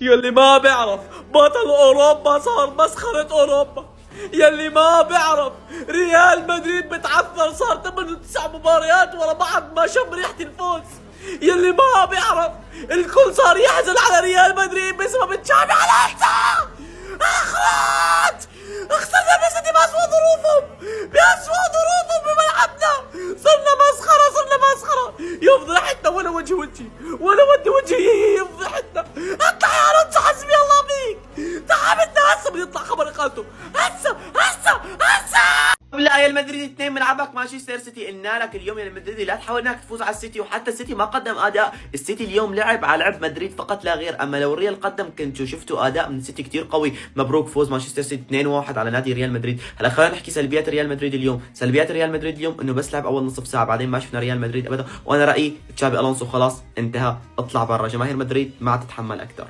يلي ما بيعرف بطل اوروبا صار مسخرة اوروبا. يلي ما بيعرف ريال مدريد بتعثر، صار 8 9 مباريات ورا بعض ما شم ريحة الفوز. يلي ما بيعرف الكل صار يحزن على ريال مدريد بسبب تشافي الونسو. اخرج خسرنا بسيتي بأسوأ ظروفهم، بأسوأ ظروفهم بملعبنا. صرنا مسخرة يفضحتنا ولا وجه وجهي ولا ودي وجهي يفضحتنا. اطلع يا الونسو حسبي الله فيك. تعبتنا هسه بيطلع خبر اقالته هسه. لا يا المدريد 2 ملعبك مانشستر سيتي. قلنا لك اليوم يا المدريدي لا تحاول انك تفوز على السيتي، وحتى السيتي ما قدم اداء. السيتي اليوم لعب على لعب مدريد فقط لا غير. اما لو الريال قدم كنتوا شفتوا اداء من السيتي كثير قوي. مبروك فوز مانشستر سيتي 2-1 على نادي ريال مدريد. هلا خلينا نحكي سلبيات ريال مدريد اليوم. سلبيات ريال مدريد اليوم انه بس لعب اول نصف ساعه، بعدين ما شفنا ريال مدريد ابدا. وانا رايي تشابي الونسو خلاص انتهى، اطلع برا. جماهير مدريد ما تتحمل اكثر.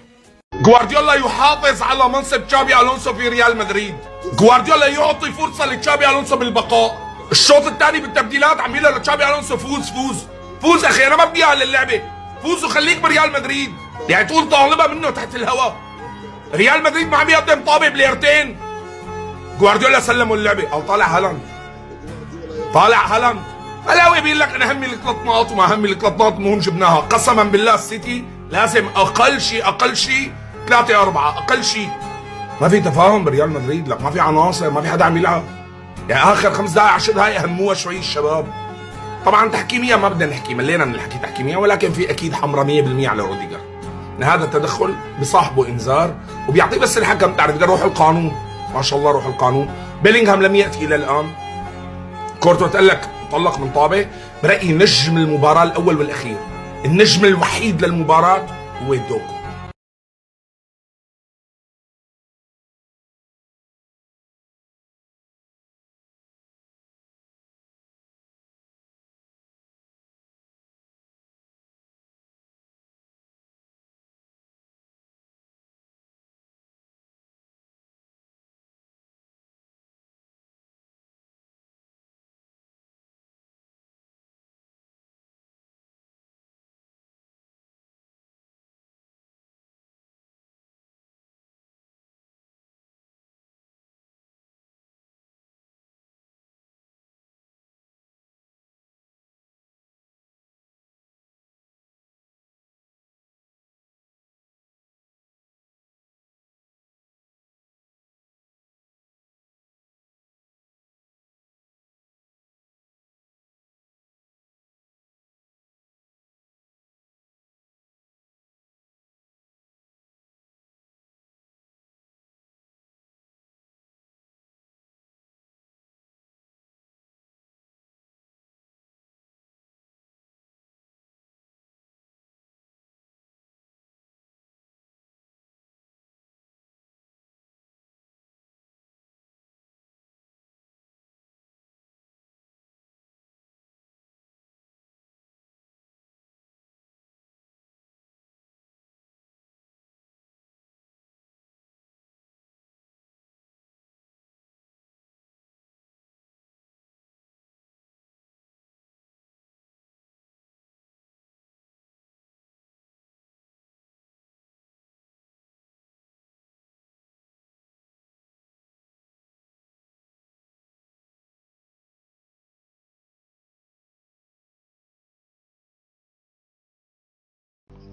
جوارديولا يحافظ على منصب تشابي الونسو في ريال مدريد. جوارديولا يعطي فرصه لتشابي الونسو بالبقاء. الشوط الثاني بالتبديلات عم يقول لتشابي الونسو فوز اخي، انا ما بدي اياها للعبه. فوز وخليك بريال مدريد. يعني تقول طالبها منه تحت الهواء. ريال مدريد ما عم يقدم طابه بليرتين. جوارديولا سلموا اللعبه. او طالع هالاند هلاوي بيقول لك انا همي ال3 نقاط وما همي ال3 نقاط مهم جبناها. قسما بالله السيتي لازم اقل شيء 3-4 اقل شيء. ما في تفاهم بريال مدريد، لك ما في عناصر، ما في حدا عم يلعب. يعني اخر 5 دقائق 10 دقائق هموها شوي الشباب. طبعا تحكيميا ما بدنا نحكي، ملينا من الحكي تحكيميا، ولكن في اكيد حمراء 100% على روديجر. هذا التدخل بصاحبه انذار وبيعطيه بس الحكم. تعرف روح القانون، ما شاء الله روح القانون. بيلينغهام لم ياتي الى الان. كورتو تقلك طلق من طابه. برايي نجم المباراه الاول والاخير، النجم الوحيد للمباراه هو دوكو.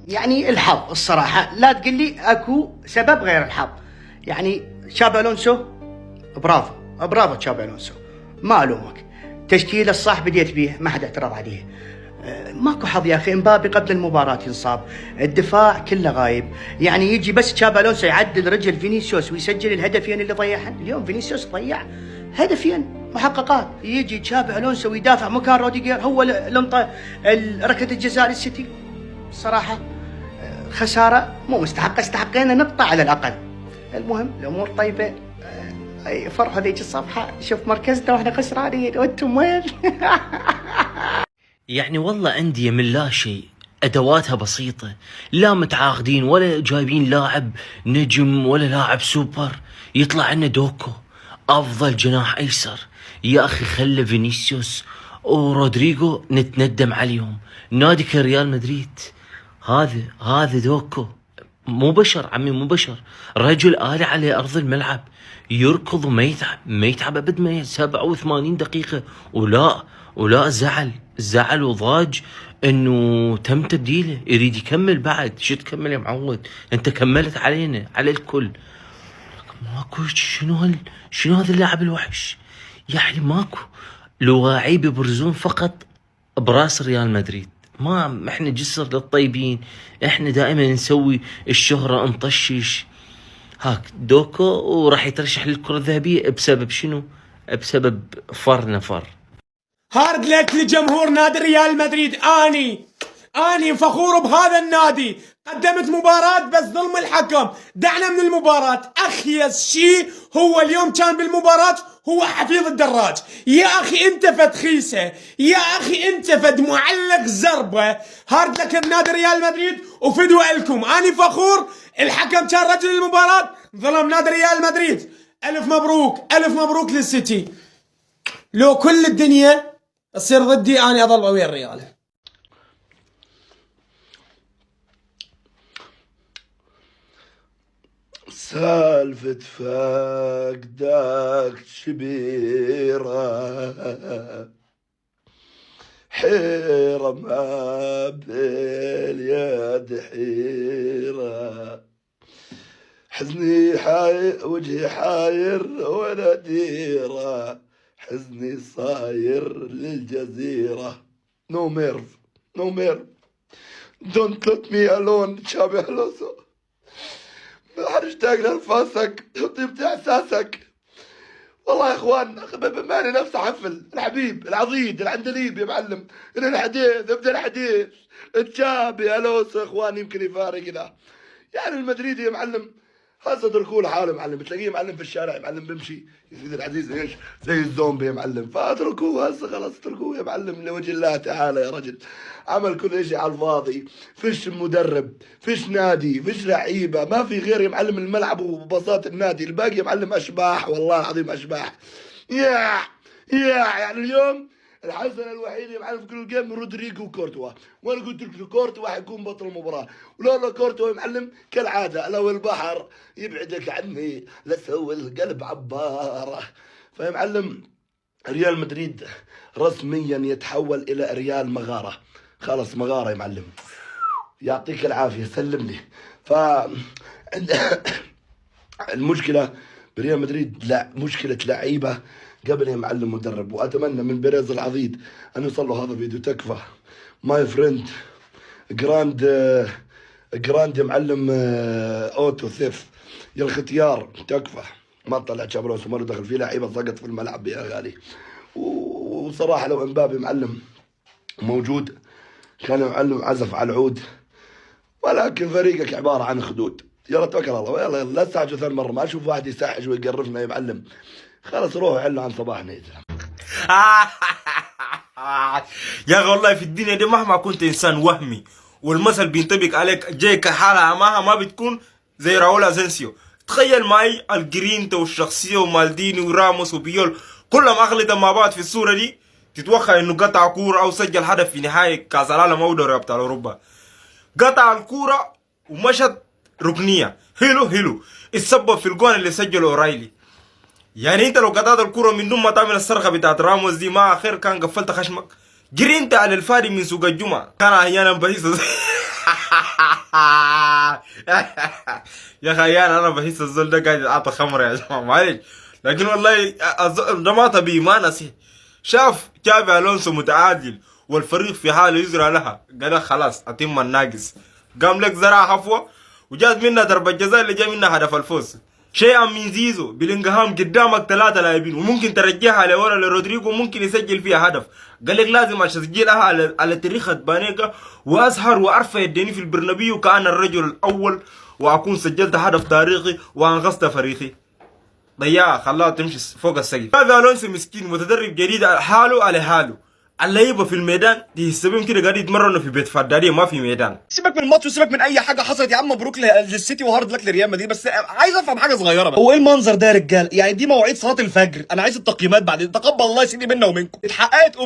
يعني الحظ الصراحة، لا تقول لي اكو سبب غير الحظ. يعني تشابي الونسو برافو تشابي الونسو، ما الومك. تشكيله الصح بديت بيه، ما حد اعترض عليه. ماكو حظ يا اخي. امبابي قبل المباراة ينصاب، الدفاع كله غايب. يعني يجي بس تشابي الونسو يعدل رجل فينيسيوس ويسجل الهدفين اللي ضيعهم. اليوم فينيسيوس ضيع هدفين محققات. يجي تشابي الونسو ويدافع مكان روديجر، هو لنطه ركله الجزاء للسيتي. الصراحة خسارة مو مستحقة، استحقينا نقطة على الأقل. المهم الأمور طيبة. أي فرحة ذيك الصفحة، شوف مركزنا واحنا خسرانين وانتم وين. يعني والله أندية من لا شيء أدواتها بسيطة، لا متعاقدين ولا جايبين لاعب نجم ولا لاعب سوبر. يطلع عنا دوكو أفضل جناح أيسر. يا أخي خلى فينيسيوس ورودريجو نتندم عليهم. نادي ريال مدريد هذا دوكو مو بشر عمي، مو بشر، رجل آلي على أرض الملعب، يركض ما يتعب أبد، ما 87 دقيقة ولا زعل وضاج انه تم تبديله، يريد يكمل بعد. شو تكمل يا معود؟ انت كملت علينا على الكل. ماكو شنو هذا اللاعب الوحش؟ يعني ماكو لواعي بيبرزون فقط براس ريال مدريد. ما احنا جسر للطيبين، احنا دائما نسوي الشهرة، نطشش هاك دوكو، وراح يترشح للكرة الذهبية بسبب شنو؟ بسبب نفر. هارد لك لجمهور نادي ريال مدريد. اني فخور بهذا النادي. قدمت مباراة بس ظلم الحكم دعنا من المباراة. اخيس شيء هو اليوم كان بالمباراة هو حفيظ الدراج. يا اخي انت فد خيسة، يا اخي انت فد معلق زربة. هارد لك نادي ريال مدريد وفدوة لكم. اني فخور. الحكم كان رجل المباراة، ظلم نادي ريال مدريد. الف مبروك، الف مبروك للسيتي. لو كل الدنيا تصير ضدي اني اظل ويا الريال. سالفة فقدك شبيرة، حيرة ما باليد حيرة، حزني وجهي حاير ولا ديرة، حزني صاير للجزيرة. No Merv, no Merv. Don't let me alone. تشابي ألونسو. اشتاق لانفاسك وطيبة احساسك. والله يا اخوان ماني نفس حفل الحبيب العضيد العندليب يا معلم. الحديث ابدا الحديث. تشابي ألونسو يا اخوان يمكن يفارقنا. يعني المدريدي يا معلم هسه اتركوه لحاله معلم. بتلاقيه معلم في الشارع يا معلم بيمشي يا سيدي العزيز ايش زي الزومبي يا معلم. فاتركوه هسه خلاص، اتركوه يا معلم لوجه الله تعالى. يا رجل عمل كل شيء على الفاضي. فيش مدرب، فيش نادي، فيش لعيبه، ما في غير يا معلم الملعب وبساط النادي. الباقي يا معلم اشباح، والله العظيم اشباح. يعني اليوم الحسنه الوحيده يا معلم في كل الجيم رودريجو كورتوا. وانا قلت لك كورتوا حيكون بطل المباراه، ولولا كورتوا يا معلم كالعاده لو البحر يبعدك عني لسوي القلب عباره. فيا معلم ريال مدريد رسميا يتحول الى ريال مغاره. خلص مغاره يا معلم. يعطيك العافيه سلمني. ف المشكله بريال مدريد لا مشكله لعيبه قبل يا معلم مدرب. واتمنى من بيريز العضيد ان يوصل له هذا فيديو. تكفى ماي فريند جراند يا معلم اوتو ثيف يا الختيار. تكفى ما طلع تشابي ألونسو، ما له دخل فيه لعيبه سقط في الملعب يا غالي. وصراحه لو امبابي معلم موجود كان يا معلم عزف على العود. ولكن فريقك عباره عن خدود. يلا توكل على الله. يلا لا تستعجلوا ثاني مره. ما اشوف واحد يسحج ويقرفنا يا معلم. خلاص روحوا حلوا عن صباحنا يا زلمه. يا اخي والله في الدنيا دي مهما كنت انسان وهمي والمثل بينطبق عليك جايك حالة ما بتكون زي راول اسينسيو. تخيل معي الجرينتا والشخصيه ومالديني وراموس وبيول كلهم اغلطوا مع بعض في الصوره دي. تتوقع انه قطع كوره او سجل هدف في نهايه كاس العالم او دوري ابطال اوروبا؟ قطع الكوره ومشت ركنيه. هيلو اتسبب في الجون اللي سجله اورايلي. يعني انت لو قطعت الكوره من دون ما تعمل الصرخه بتاعت راموس دي ما خير كان قفلت خشمك. جري انت على الفاري من سوق الجمعه. كان احيانا بحس يا اخي احيانا انا بحس الزول ده قاعد يتعاطى خمر يا جماعه معلش. لكن والله ده ما طبيعي ما نسي. شاف تشابي ألونسو متعادل والفريق في حاله يزرع لها، قال خلاص اتم الناقص. قام لك زرع حفوه وجات منها ضربه جزاء اللي جاء منها هدف الفوز. شيئا من زيزو بلينغهام قدامك 3 لاعبين وممكن ترجعها لورا لرودريجو ممكن يسجل فيها هدف. قال لك لازم اسجلها على تاريخ بانيكا واسهر وارفع يديني في البرنابيو كان الرجل الاول واكون سجلت هدف تاريخي وانقذت فريقي. ضيعها خلاها تمشي فوق السقف. هذا ألونسو مسكين متدرب جديد حاله على حاله. اللعيبه في الميدان تحسبهم كده قاعد يتمرنوا في بيت فداديه ما في ميدان. سيبك من الماتش وسيبك من اي حاجه حصلت يا عم، مبروك للسيتي وهارد لك لريال مدريد. بس عايز افهم حاجه صغيره بقى، هو ايه المنظر ده يا رجال؟ يعني دي مواعيد صلاه الفجر، انا عايز التقييمات بعدين. تقبل الله يا سيدي منا ومنكم. اتحققت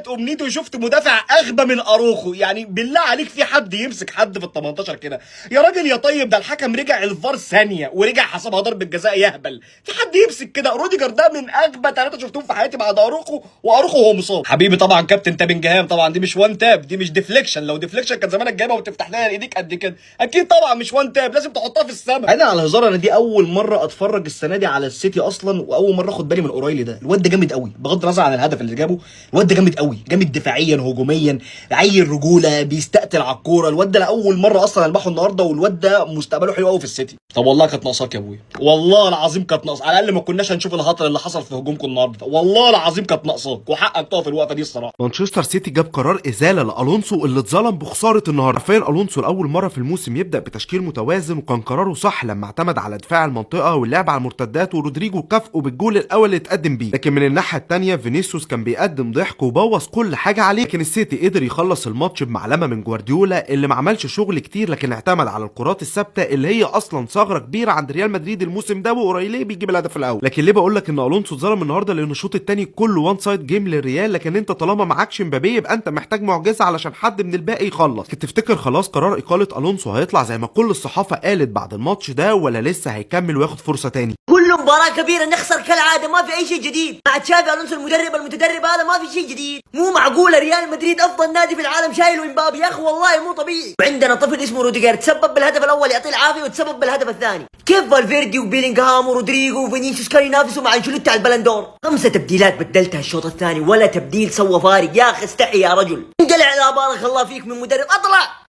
امنيتي وشفت مدافع اغبى من اروخو. يعني بالله عليك في حد يمسك حد في ال 18 كده يا راجل يا طيب؟ ده الحكم رجع الفار ثانيه ورجع حسبها ضربه جزاء يهبل. في حد يمسك كده؟ روديجر ده من اغبى 3 شفتهم في حياتي بعد اروخو، واروخو وهو مصاب. حبيبي طبعا كابتن تابنجهام، طبعا دي مش وان تاب، دي مش ديفليكشن. لو ديفليكشن كان زمانك جايبها وتفتح لها ايديك قد كده. اكيد طبعا مش وان تاب، لازم تحطها في السما. انا على هزار، انا دي اول مره اتفرج السنه دي على السيتي اصلا، واول مره اخد بالي من اورايلي ده. الواد ده جامد قوي بغض النظر عن الهدف اللي جابه. الواد ده جامد قوي، جامد دفاعيا هجوميا، عيل رجوله، بيستقتل على الكوره. الواد ده لاول مره اصلا البحه النهارده، والواد ده مستقبله حلو قوي في السيتي. طب والله كانت ناقصاك يا ابويا، والله العظيم كانت ناقص. على الاقل ما كناش هنشوف الهطل اللي حصل في هجومكم النهارده. والله العظيم كانت ناقصاك، وحقك تقف الوقفه دي الصراحه. مانشستر سيتي جاب قرار ازاله لالونسو اللي اتظلم بخساره النهارده. حرفيا الونسو لاول مره في الموسم يبدا بتشكيل متوازن، وكان قراره صح لما اعتمد على دفاع المنطقه واللعب على المرتدات، ورودريجو كافئه بالجول الاول اللي اتقدم بيه. لكن من الناحيه الثانيه فينيسيوس كان بيقدم ضحك وبوظ كل حاجه عليه. لكن السيتي قدر يخلص الماتش بمعلمه من جوارديولا اللي ما عملش شغل كتير، لكن اعتمد على الكرات الثابته اللي هي اصلا ثغره كبيره عند ريال مدريد الموسم ده، واوريليه بيجيب الهدف الاول. لكن ليه بقول لك ان الونسو اتظلم النهارده؟ لان الشوط الثاني كله وان سايد جيم للريال. لكن انت طالما معكش مبابي يبقى انت محتاج معجزه علشان حد من الباقي يخلص. كنت تفتكر خلاص قرار اقاله الونسو هيطلع زي ما كل الصحافه قالت بعد الماتش ده، ولا لسه هيكمل وياخد فرصه تاني؟ كل مباراة كبيرة نخسر كالعادة، ما في أي شيء جديد. مع تشافي ألونسو المتدرب هذا ما في شيء جديد. مو معقولة ريال مدريد أفضل نادي في العالم شايل امبابي يا أخي، والله مو طبيعي. وعندنا طفل اسمه روديجر تسبب بالهدف الأول يعطيه العافية، وتسبب بالهدف الثاني. كيف فالفيردي وبيلينغهام ورودريجو وفينيسيوس كانوا ينافسوا مع انشيلوتي على البلندور؟ 5 تبديلات بدلتها الشوط الثاني، ولا تبديل سوى فارق. يا أخي استحي يا رجل، انقلع لا بارك الله فيك من مدرب. أطلع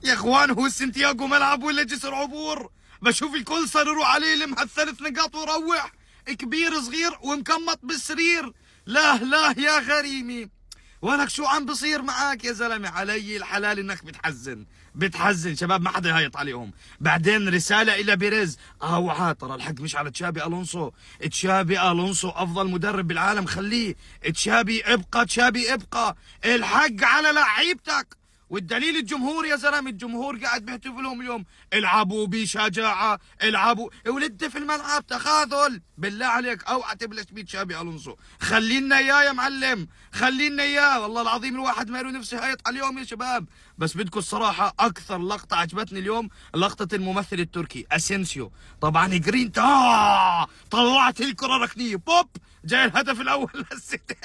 يا اخوان، هو سانتياغو ملعب ولا جسر عبور؟ بشوف الكل صار يروح عليه يلمها ال3 نقاط ويروح، كبير صغير ومكمط بالسرير. لا يا غريمي، ولك شو عم بصير معاك يا زلمه؟ علي الحلال انك بتحزن شباب، ما حدا يهيط عليهم. بعدين رساله الى بيريز، وعاد ترى الحق مش على تشابي الونسو. تشابي الونسو افضل مدرب بالعالم، خليه. تشابي ابقى الحق على لعيبتك. والدليل الجمهور يا زلمه، الجمهور قاعد بيهتف لهم اليوم. العبوا بشجاعه، العبوا ولد في الملعب تخاذل. بالله عليك اوعى تبلش بيه تشابي الونسو، خلينا اياه يا معلم، خلينا اياه. والله العظيم الواحد ما له نفسه يهيط عليهم يا شباب. بس بدكم الصراحه اكثر لقطه عجبتني اليوم لقطه الممثل التركي اسينسيو. طبعا جرين طلعت الكره ركنيه بوب، جاي الهدف الاول للسيتي.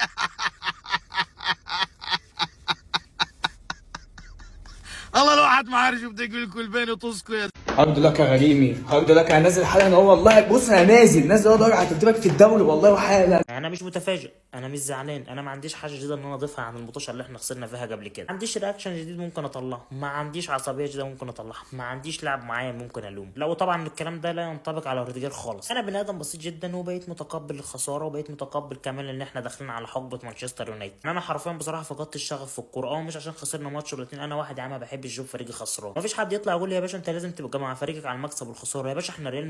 الله الواحد ما عارف شو بدي اقول لكم البين وطزكوا يا هارد لك يا غريمي، هارد لك. انا نازل حالا اهو والله. بص انا نازل اقدر هترتبك في الدوري والله وحالا. انا مش متفاجئ، انا مش زعلان، انا ما عنديش حاجه جديده ان انا اضيفها عن المطوشه اللي احنا خسرنا فيها قبل كده. ما عنديش رياكشن جديد ممكن اطلعه، ما عنديش عصبيه جديده ممكن اطلعها، ما عنديش لاعب معين ممكن الوم. لا وطبعا الكلام ده لا ينطبق على روديجر خالص. انا بني ادم بسيط جدا، وبقيت متقبل الخساره، وبقيت متقبل كمان ان احنا داخلين على حقبه مانشستر يونايتد. انا حرفيا بصراحه فقدت الشغف في الكوره، مش عشان خسرنا ماتش ولا اتنين. انا واحد يا عم ما بحبش اشوف فريقي خسران. ما فيش حد يطلع يقول لي يا باشا انت لازم تبقى مع فريقك على المكسب والخساره. يا باشا احنا ريال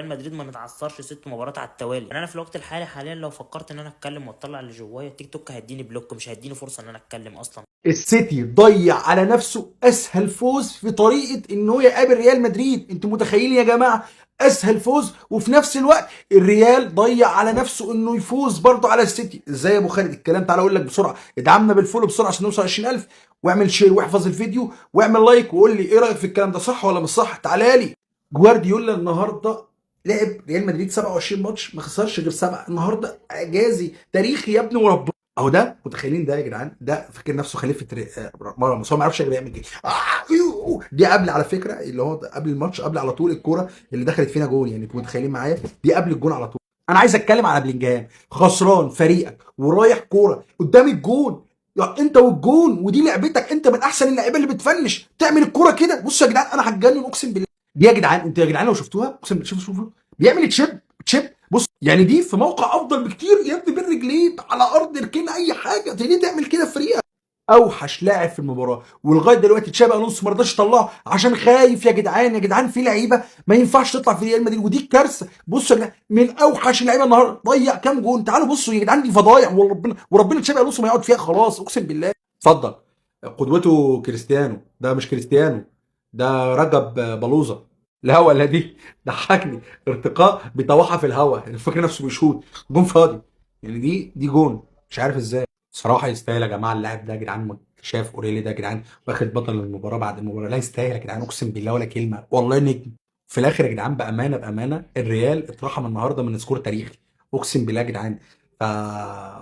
مدريد ما نتعثرش 6 مباريات على التوالي. انا في الوقت الحالي حاليا لو فكرت ان انا اتكلم واطلع اللي جوايا التيك توك هيديني بلوك، مش هيديني فرصه ان انا اتكلم اصلا. السيتي ضيع على نفسه اسهل فوز في طريقه ان هو يقابل ريال مدريد. انتوا متخيلين يا جماعه؟ اسهل فوز، وفي نفس الوقت الريال ضيع على نفسه انه يفوز برضه على السيتي. ازاي يا ابو خالد الكلام؟ تعالى اقول لك بسرعه. ادعمنا بالفولو بسرعه عشان نوصل 20000، واعمل شير واحفظ الفيديو واعمل لايك وقول لي ايه رايك في الكلام ده، صح ولا مش صح؟ تعالى لي. جوارديولا النهارده لعب ريال مدريد 27 ماتش ما خسرش غير 7. النهارده اعجازي تاريخي يا ابني وربنا. اهو ده متخيلين ده يا جدعان؟ ده فاكر نفسه خليفه مره، بس هو ما يعرفش يعمل كده. دي قبل على فكره، اللي هو قبل الماتش، قبل على طول الكوره اللي دخلت فينا جون. يعني انتوا متخيلين معايا؟ دي قبل الجون على طول. انا عايز اتكلم على بلينجهام، خسران فريقك ورايح كوره قدام الجون، يعني انت والجون، ودي لعبتك، انت من احسن اللعيبه اللي بتفنش، تعمل الكوره كده. بصوا يا جدعان انا هتجنن اقسم بالله. دي يا جدعان، انتوا يا جدعان لو شفتوها اقسم بالله، شوفوا بيعمل تشيب. بص يعني دي في موقع افضل بكتير يا ابني، بين رجليه على ارض ركن اي حاجه، ليه تعمل كده في فريقك؟ اوحش لاعب في المباراه، ولغايه دلوقتي تشابي الونسو ما رضاش يطلعه عشان خايف. يا جدعان يا جدعان في لعيبه ما ينفعش تطلع في ريال مدريد، ودي كارثه. بصوا يا جدعان من اوحش اللعيبه النهارده ضيع كام جون. تعالوا بصوا يا جدعان دي فضايح، وربنا تشابي الونسو ما يقعد فيها خلاص اقسم بالله. اتفضل. قدوته كريستيانو، ده مش كريستيانو ده رجب بلوزه. لا ولا دي ضحكني ارتقاء بيطوحها في الهواء، فاكر نفسه بيشوط جون فاضي يعني. دي جون مش عارف ازاي. صراحه يستاهل يا جماعه اللاعب ده يا جدعان. شاف اوريلي ده يا جدعان واخد بطل المباراه بعد المباراه، لا يستاهل يا جدعان اقسم بالله ولا كلمه والله نجم. في الاخر يا جدعان بامانه الريال اترحم النهارده من سكور تاريخي اقسم بالله يا جدعان.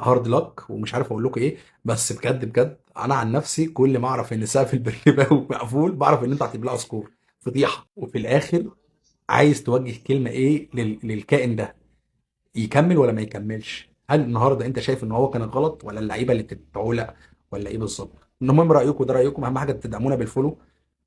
هارد لك ومش عارف اقول لكم ايه، بس بجد انا عن نفسي كل ما اعرف ان سقف البرنابيو مقفول بعرف ان انتوا هتبلعوا سكور فضيحه. وفي الاخر عايز توجه كلمه ايه للكائن ده، يكمل ولا ما يكملش؟ هل النهارده انت شايف ان هو كان غلط ولا اللعيبه اللي بتتعولق ولا ايه بالظبط؟ المهم رايكم، ده رايكم. اهم حاجه تدعمونا بالفولو، ما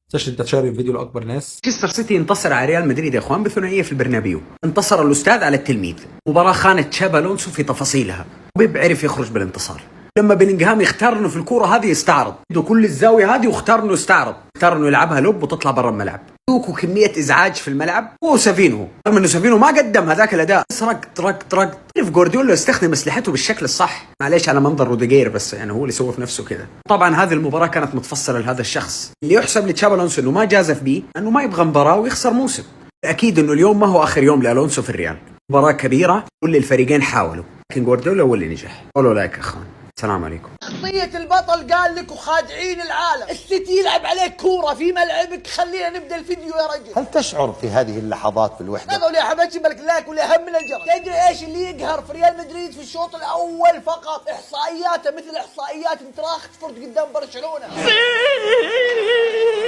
تنساش انت تشير الفيديو لاكبر ناس. مانشستر سيتي انتصر على ريال مدريد يا اخوان بثنائيه في البرنابيو. انتصر الاستاذ على التلميذ. مباراه خانت تشابي الونسو في تفاصيلها، وبيب عرف يخرج بالانتصار. لما بيلينغهام يختار انه في الكوره هذه يستعرض كل الزاويه هذه، واختار انه يستعرض، اختار انه يلعبها لوب وتطلع برا الملعب. دوكو كميه ازعاج في الملعب، هو سافينو رغم انه سافينو ما قدم هذاك الاداء، بس رق عرف جوارديولا يستخدم اسلحته بالشكل الصح. معليش على منظر روديجير، بس يعني هو اللي سوى في نفسه كذا. طبعا هذه المباراه كانت متفصله لهذا الشخص اللي يحسب لتشابي الونسو انه ما جازف به، انه ما يبغى مباراه ويخسر موسم. اكيد انه اليوم ما هو اخر يوم لالونسو في الريال، مباراه كبيره كل الفريقين حاولوا، لكن جوارديولا هو اللي نجح. قولوا لايك يا اخوان. السلام عليكم. شخصية البطل قال لك وخادعين العالم. السيتي يلعب عليك كورة في ملعبك. خلينا نبدا الفيديو يا رجل. هل تشعر في هذه اللحظات بالوحدة؟ هذول يا حبيبي بالك لاك ولا هم من الجرس. تدري ايش اللي يقهر في ريال مدريد في الشوط الاول فقط؟ احصائياته مثل احصائيات انتراختفورد قدام برشلونة.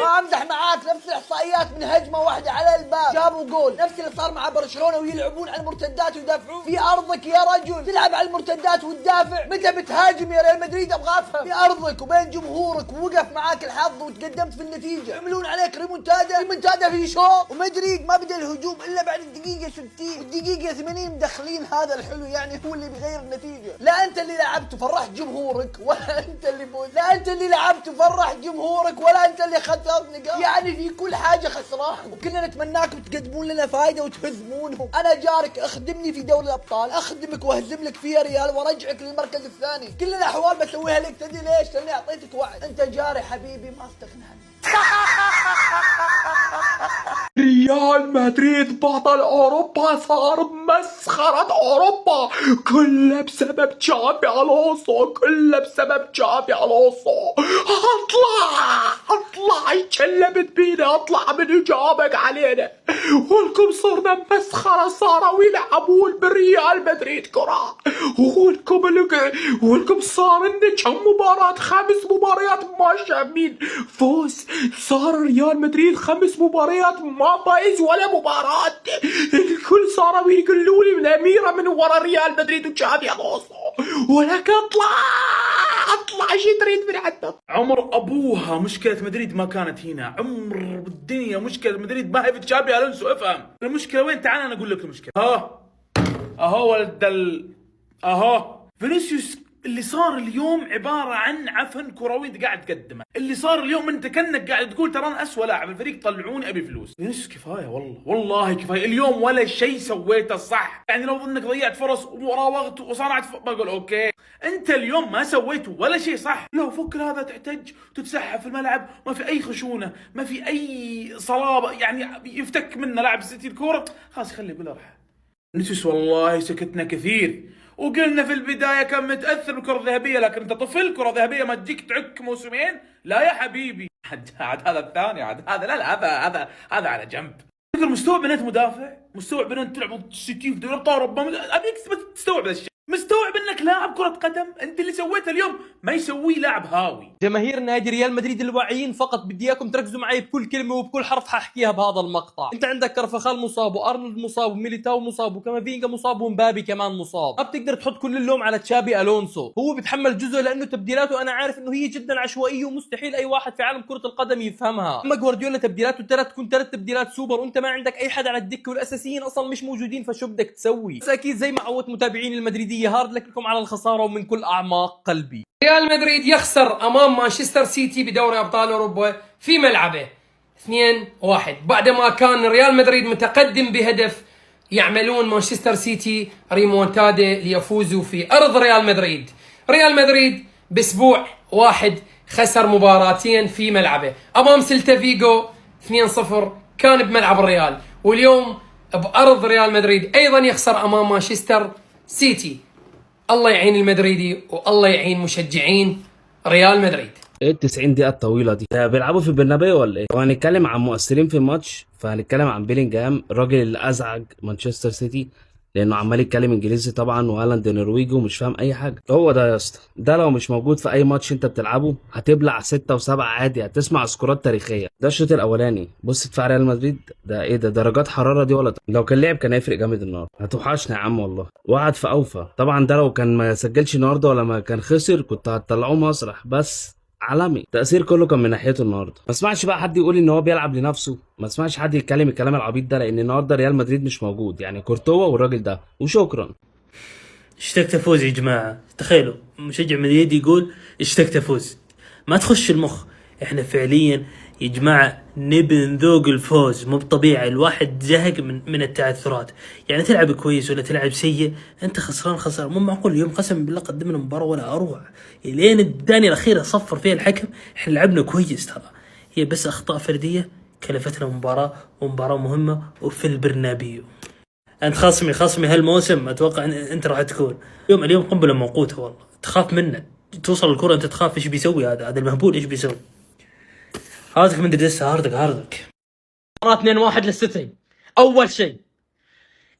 ما امزح معاك، نفس الاحصائيات من هجمة واحدة على الباب جابوا جول، نفس اللي صار مع برشلونة ويلعبون على المرتدات ويدافعون في ارضك يا رجل. تلعب على المرتدات وتدافع، متى بتهاجم يا ريال مدريد؟ ابغى افهم. في ارضك وبين جمهورك ووقف معاك الحظ وتقدمت في النتيجه، يعملون عليك ريمونتادا في شوط، ومدريد ما بدا الهجوم الا بعد الدقيقه 60 والدقيقه 80 مدخلين هذا الحلو، يعني هو اللي بيغير النتيجه. لا انت اللي لعبت وفرحت جمهورك ولا انت اللي فوز، لا انت اللي لعبت وفرحت جمهورك ولا انت اللي اخذت نقاط، يعني في كل حاجه خسران. وكلنا نتمناكم تقدمون لنا فائده وتهزمونهم. انا جارك، اخدمني في دوري الابطال، اخدمك واهزم لك فيها ريال وارجعك للمركز الثاني. كل الاحوال بسويها لك. تدري ليش؟ لاني اعطيتك وعد. انت جاري حبيبي ما استغنى عنك. ريال مدريد بطل اوروبا صار مسخرة اوروبا، كله بسبب تشابي الونسو، كله بسبب تشابي الونسو. اطلع يتشلبت بينا، اطلع من جابك علينا، ولكم صرنا مسخرة. صاروا يلعبون بالريال مدريد كرة، ولكم صار لنا كم مباراة؟ 5 مباريات ما شامين فوز. صار ريال مدريد 5 مباريات ما فايز ولا مباراة. الكل صاروا يقولوا لي من اميرة من ورا ريال مدريد وتشابي الونسو، ولكن اطلع شي تريد من عندك؟ عمر ابوها مشكلة مدريد ما كانت هنا، عمر الدنيا مشكلة مدريد ما هي في تشابي الونسو. افهم المشكلة وين؟ تعال انا اقول لك المشكلة. اهو ولد اهو فينيسيوس. اللي صار اليوم عبارة عن عفن كروي انت قاعد تقدمه. اللي صار اليوم انت كأنك قاعد تقول ترى انا اسوء لاعب الفريق، طلعوني ابي فلوس. فينيسيوس كفاية والله كفاية. اليوم ولا شيء سويته صح، يعني لو انك ضيعت فرص وراوغت وصنعت بقول اوكي. انت اليوم ما سويت ولا شيء صح. لو فك هذا تحتاج تتسحب في الملعب، ما في اي خشونة، ما في اي صلابة، يعني يفتك منه لاعب السيتي الكورة خلاص خليه بلا راحة. فينيسيوس والله سكتنا كثير، وقلنا في البداية كان متأثر بالكرة الذهبية، لكن انت طفل كرة ذهبية ما تجيك تعك موسمين. لا يا حبيبي، عاد هذا الثاني، عاد هذا لا هذا على جنب. تقدر مستوعب ان انت مدافع، مستوعب ان انت تلعب السيتي في دوري ابطال اوروبا، ابيك تستوعب هذا الشيء. مستوعب انك لاعب كرة قدم؟ انت اللي سويته اليوم ما يسويه لاعب هاوي. جماهير نادي ريال مدريد الواعيين فقط بدي اياكم تركزوا معي بكل كلمة وبكل حرف حاحكيها بهذا المقطع. انت عندك كرفخال مصاب، وارنولد مصاب، وميليتاو مصاب، وكامافينجا مصاب، ومبابي كمان مصاب. ما بتقدر تحط كل اللوم على تشابي الونسو، هو بيتحمل جزء لانه تبديلاته انا عارف انه هي جدا عشوائية ومستحيل اي واحد في عالم كرة القدم يفهمها. اما جوارديولا تبديلاته تكون 3 تبديلات سوبر، وانت ما عندك اي حد على الدكة والاساسيين اصلا مش موجودين، فشو بدك تسوي؟ بس اكيد زي ما عودت متابعين المدريديين مدريديه هارد لك لكم على الخساره ومن كل اعماق قلبي. ريال مدريد يخسر امام مانشستر سيتي بدوري ابطال اوروبا في ملعبه 2-1 بعدما كان ريال مدريد متقدم بهدف. يعملون مانشستر سيتي ريمونتادا ليفوزوا في ارض ريال مدريد. ريال مدريد باسبوع واحد خسر مباراتين في ملعبه امام سيلتا فيغو 2-0 كان بملعب الريال، واليوم بارض ريال مدريد ايضا يخسر امام مانشستر سيتي. الله يعين المدريدي والله يعين مشجعين ريال مدريد. ايه ال 90 دقيقة الطويلة دي؟ بيلعبوا في البرنابيو ولا ايه؟ وهنتكلم عن مؤثرين في الماتش، فهنتكلم عن بيلينجهام الراجل اللي ازعج مانشستر سيتي لانه عمال يتكلم انجليزي طبعا، وهالاند نرويجي ومش فاهم اي حاجه. هو ده يا اسطى، ده لو مش موجود في اي ماتش انت بتلعبه هتبلع 6 و7 عادي، هتسمع سكورات تاريخيه. ده الشوط الاولاني. بص دفاع ريال مدريد ده ايه ده؟ درجات حراره دي ولا لو كان لعب كان هيفرق جامد النهارده. هتوحشنا يا عم والله. وقعد في اوفا طبعا، ده لو كان ما سجلش النهارده ولا ما كان خسر كنت هتطلعوه مسرح، بس عالمي. التأثير كله كان من ناحيته النهارده. ما اسمعش بقى حد يقول ان هو بيلعب لنفسه، ما اسمعش حد يتكلم الكلام العبيط ده، لان النهارده ريال مدريد مش موجود، يعني كورتوا والراجل ده وشكرا. اشتقت افوز يا جماعه. تخيلوا مشجع مدريد يقول اشتقت افوز، ما تخش المخ. احنا فعليا يا جماعه نبي نذوق الفوز، مو طبيعي. الواحد زهق من التعثرات، يعني تلعب كويس ولا تلعب سيء انت خسران. مو معقول اليوم قسم بالله قدمنا مباراه ولا اروع، لين الثانيه الاخيره صفر فيها الحكم. احنا لعبنا كويس ترى، هي بس اخطاء فرديه كلفتنا مباراه، ومباراه مهمه وفي البرنابيو. انت خصمي هالموسم اتوقع انت راح تكون اليوم قنبله موقوته والله. تخاف منه، توصل الكره انت تخاف ايش بيسوي هذا المهبول، ايش بيسوي. هاردك من لسه هاردك. مباراة 2-1 للسيتي. اول شيء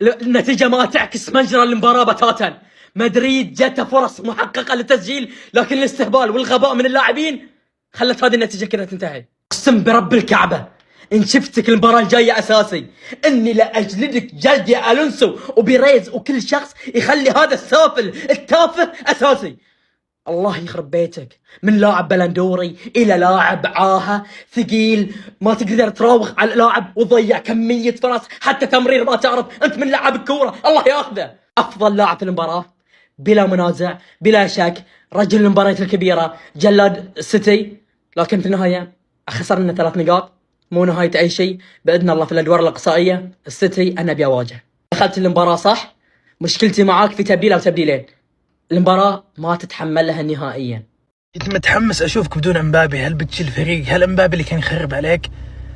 النتيجة ما تعكس مجرى المباراة بتاتا. مدريد جته فرص محققة للتسجيل، لكن الاستهبال والغباء من اللاعبين خلت هذه النتيجة كذا تنتهي. اقسم برب الكعبة ان شفتك المباراة الجاية اساسي اني لاجلدك جلد يا الونسو وبيريز وكل شخص يخلي هذا السافل التافه اساسي. الله يخرب بيتك، من لاعب بلندوري الى لاعب عاهه ثقيل ما تقدر تراوغ على لاعب وضيع كميه فرص حتى تمرير ما تعرف انت من لعب الكوره الله ياخذه. افضل لاعب في المباراه بلا منازع بلا شك، رجل المباريات الكبيره، جلاد السيتي. لكن في النهايه خسرنا 3 نقاط، مو نهايه اي شيء. باذن الله في الادوار الاقصائيه السيتي انا ابي اواجه. دخلت المباراه صح، مشكلتي معاك في تبديل او تبديلين. المباراة ما تتحملها نهائيا. كنت متحمس اشوفك بدون امبابي، هل بتشيل الفريق؟ هل امبابي اللي كان يخرب عليك؟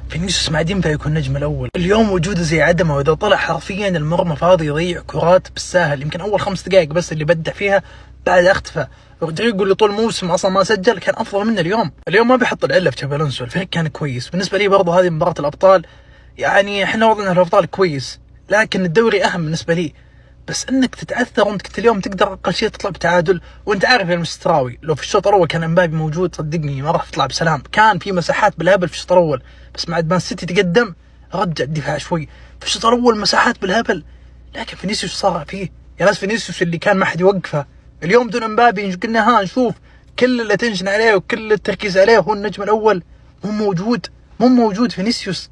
فينيسيوس مع ديمبا يكون نجم الاول. اليوم وجوده زي عدمه، واذا طلع حرفيا المرمى فاضي يضيع كرات بالساهل. يمكن اول 5 دقائق بس اللي بدع فيها بعد اختفى. رودريجو اللي طول الموسم اصلا ما سجل كان افضل منه اليوم ما بيحط العله في تشابي الونسو. الفريق كان كويس بالنسبه لي برضه. هذه مباراه الابطال، يعني احنا وضعنا الابطال كويس، لكن الدوري اهم بالنسبه لي. بس انك تتعثر وانت كنت اليوم تقدر اقل شيء تطلع بتعادل، وانت عارف يا المستراوي لو في الشوط الاول كان امبابي موجود صدقني ما راح تطلع بسلام. كان في مساحات بالهبل في الشوط الاول، بس مع مان سيتي تقدم رجع الدفاع شوي. في الشوط الاول مساحات بالهبل، لكن فينيسيوس صار فيه يا ناس. فينيسيوس اللي كان ما حد يوقفه اليوم بدون امبابي قلنا نشوف كل الاتنشن عليه وكل التركيز عليه، هو النجم الاول مو موجود فينيسيوس.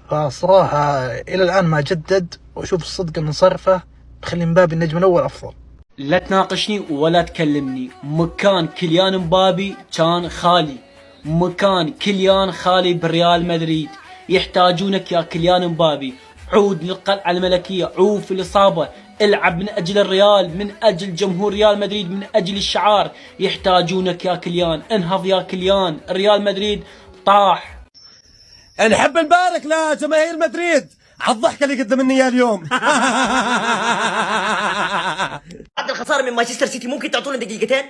فصراحه الى الان ما جدد، واشوف الصدق من صرفه خلي مبابي النجم الاول افضل. لا تناقشني ولا تكلمني. مكان كيليان مبابي كان خالي، مكان كيليان خالي بالريال مدريد. يحتاجونك يا كيليان مبابي. عود للقلعة الملكية، عود في الإصابة، العب من أجل الريال، من أجل جمهور ريال مدريد، من أجل الشعار. يحتاجونك يا كيليان. انهض يا كيليان، ريال مدريد طاح. نحب نبارك لجماهير مدريد على الضحكه اللي قدمني اياها اليوم. بعد الخساره من مانشستر سيتي ممكن تعطونا دقيقتين؟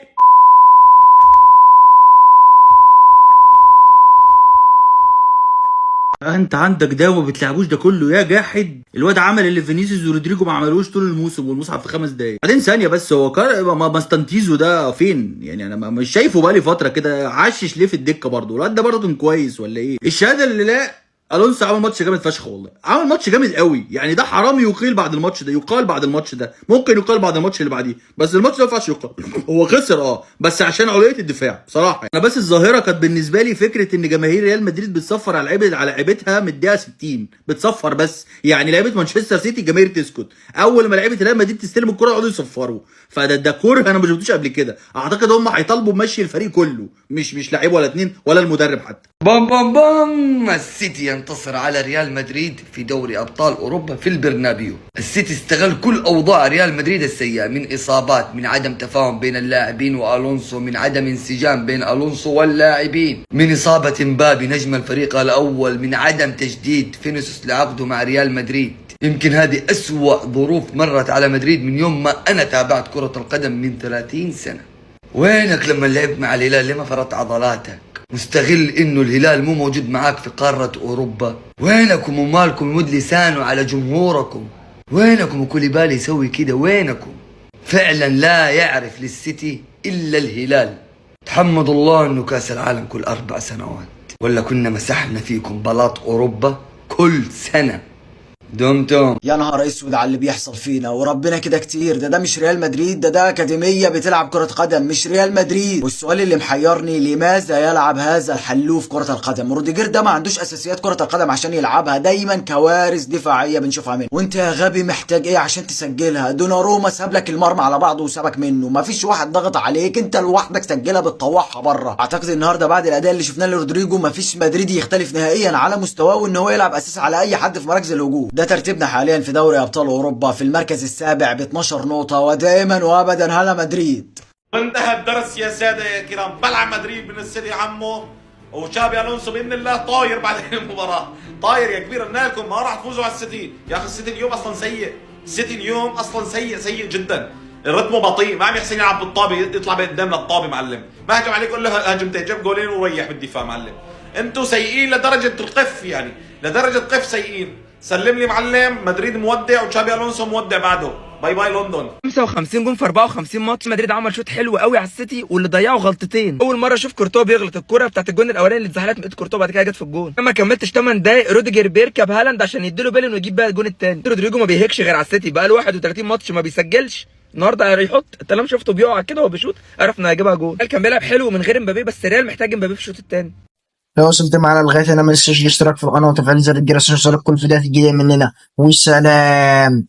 انت عندك ده وما بتلعبوش ده كله يا جاحد. الواد عمل اللي فينيسيوس ورودريجو ما عملوش طول الموسم، والمصعد في 5 دقايق. بعدين ثانيه بس، هو ماستنتيزو ده فين؟ يعني انا مش شايفه بقالي فتره كده. عشش ليه في الدكه برضه؟ الواد ده برضه كان كويس ولا ايه؟ الشهاده اللي لا الونسو عمل ماتش جامد فشخ والله، عمل ماتش جامد قوي يعني. ده حرام يقال بعد الماتش ده، يقال بعد الماتش ده، ممكن يقال بعد الماتش اللي بعديه، بس الماتش ده ما ينفعش يقال. هو خسر بس عشان علويه الدفاع بصراحه. انا بس الظاهره كانت بالنسبه لي فكره ان جماهير ريال مدريد بتصفر على لعيبتها من الدقيقه 60، بتصفر بس. يعني لعيبه مانشستر سيتي الجماهير تسكت، اول ما لعيبه ريال مدريد تستلم الكره يقعدوا يصفروا. فده كره انا ما شفتوش قبل كده. اعتقد هم هيطالبوا بمشي الفريق كله، مش لعيب ولا اتنين ولا المدرب حتى. بام بام بام، السيتي ينتصر على ريال مدريد في دوري ابطال اوروبا في البرنابيو. السيتي استغل كل اوضاع ريال مدريد السيئه، من اصابات، من عدم تفاهم بين اللاعبين والونسو، من عدم انسجام بين الونسو واللاعبين، من اصابه مبابي نجم الفريق الاول، من عدم تجديد فينيسيوس لعقده مع ريال مدريد. يمكن هذه أسوأ ظروف مرت على مدريد من يوم ما أنا تابعت كرة القدم من 30 سنة. وينك لما لعبت مع الهلال؟ لما فرط عضلاتك؟ مستغل إنه الهلال مو موجود معاك في قارة أوروبا؟ وينكم ومالكم يمد لسانه على جمهوركم؟ وينكم وكوليبالي يسوي كده؟ وينكم؟ فعلا لا يعرف للسيتي إلا الهلال. تحمد الله إنه كاس العالم كل 4 سنوات، ولا كنا مسحنا فيكم بلاط أوروبا كل سنة. دمتم يا نهار اسود على اللي بيحصل فينا، وربنا كده كتير. ده مش ريال مدريد، ده اكاديميه بتلعب كره قدم مش ريال مدريد. والسؤال اللي محيرني، لماذا يلعب هذا الحلوف كره القدم؟ روديجير ده ما عندوش اساسيات كره القدم عشان يلعبها، دايما كوارث دفاعيه بنشوفها منه. وانت يا غبي محتاج ايه عشان تسجلها؟ دوناروما ساب لك المرمى على بعضه وسابك منه، ما فيش واحد ضغط عليك، انت لوحدك سجلها بتطوعها بره. اعتقد النهارده بعد الاداء اللي شفناه لرودريجو ما فيش مدريدي يختلف نهائيا على مستواه وان هو يلعب اساس على اي حد في مراكز الهجوم. ده ترتيبنا حاليا في دوري ابطال اوروبا في المركز السابع ب 12 نقطه، ودائما وابدا هلا مدريد. وانتهى الدرس يا ساده يا كرام. بلع مدريد من السيتي عمو، وشابي الونسو باذن الله طاير بعد المباراه، طاير يا كبير. قلنا لكم ما راح تفوزوا على السيتي يا اخي. السيتي اليوم اصلا سيء، السيتي اليوم اصلا سيء جدا، رتمه بطيء، ما عم يحسن يلعب بالطابه، يطلع بقدام للطابه معلم، ما هجم عليك قول له هجمتين، جاب جولين وريح بالدفاع معلم. انتم سيئين لدرجه القف، يعني لدرجه قف سيئين. سلم لي معلم، مدريد مودع وتشابي الونسو مودع بعده. باي باي لندن. 55 جون في 54 ماتش. مدريد عمل شوط حلو قوي على السيتي، واللي ضيعوا غلطتين. اول مره اشوف كورتوا بيغلط، الكوره بتاعت الجون الاولاني اللي اتزحلقت من ايد كورتوا بعد كده جت في الجون. ما كملتش 8 دقايق روديجر بيركب هالاند عشان يديله بيلين ويجيب بقى الجون الثاني. رودريجو ما بيهكش غير على السيتي، بقى له 31 ماتش ما بيسجلش، النهارده هيحط. انت لما شفته بيقع كده وهو بيشوط عرف انه هيجيبها جون. كان بيلعب حلو من غير مبابي، بس الريال محتاج مبابي في الشوط الثاني. لو وصلت معنا لغاية هنا ما تنساش الاشتراك في القناة وتفعيل زر الجرس عشان يوصلك كل فيديوهات جديدة مننا، والسلام.